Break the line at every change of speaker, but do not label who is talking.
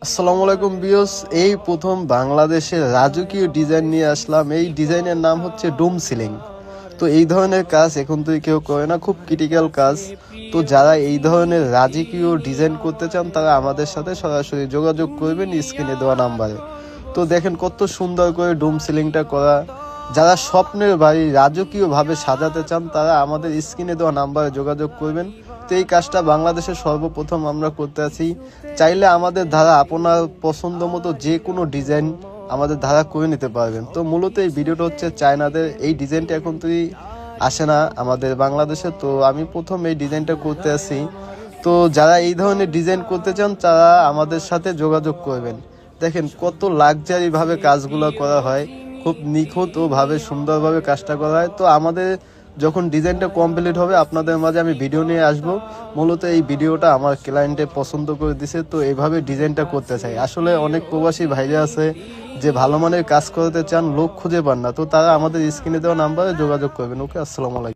আসসালামু আলাইকুম বিয়স। এই প্রথম বাংলাদেশে রাজকীয় ডিজাইন নিয়ে আসলাম। এই ডিজাইনের নাম হচ্ছে ডোম সিলিং। তো এই ধরনের কাজ এখন তুই কেউ করে না, খুব ক্রিটিক্যাল কাজ। তো যারা এই ধরনের রাজকীয় ডিজাইন করতে চান তারা আমাদের সাথে সরাসরি যোগাযোগ করবেন স্ক্রিনে দেওয়া নাম্বারে। তো দেখেন কত সুন্দর করে ডোম সিলিংটা করা। যারা স্বপ্নের বাড়ি রাজকীয়ভাবে সাজাতে চান তারা আমাদের স্ক্রিনে দেওয়া নাম্বারে যোগাযোগ করবেন। তো এই কাজটা বাংলাদেশের সর্বপ্রথম আমরা করতে আছি। চাইলে আমাদের দ্বারা আপনার পছন্দ মতো যে কোনো ডিজাইন আমাদের দ্বারা করে নিতে পারবেন। তো মূলত এই ভিডিওটা হচ্ছে চায়নাদের। এই ডিজাইনটা এখন তুই আসে না আমাদের বাংলাদেশে, তো আমি প্রথম এই ডিজাইনটা করতে আসি। তো যারা এই ধরনের ডিজাইন করতে চান তারা আমাদের সাথে যোগাযোগ করবেন। দেখেন কত লাক্সারিভাবে কাজগুলো করা হয়, খুব নিখুঁত ও ভাবে সুন্দরভাবে কাজটা করা হয়। তো আমাদের যখন ডিজাইনটা কমপ্লিট হবে আপনাদের মাঝে আমি ভিডিও নিয়ে আসব। মূলত এই ভিডিওটা আমার ক্লায়েন্টে পছন্দ করে দিছে, তো এইভাবে ডিজাইনটা করতে চাই। আসলে অনেক প্রবাসী ভাইরা আছে যে ভালো মানের কাজ করতে চান, লোক খুঁজে পান না, তো তারা আমাদের স্ক্রিনে দেওয়া নাম্বারে যোগাযোগ করবেন। ওকে, আসসালামু আলাইকুম।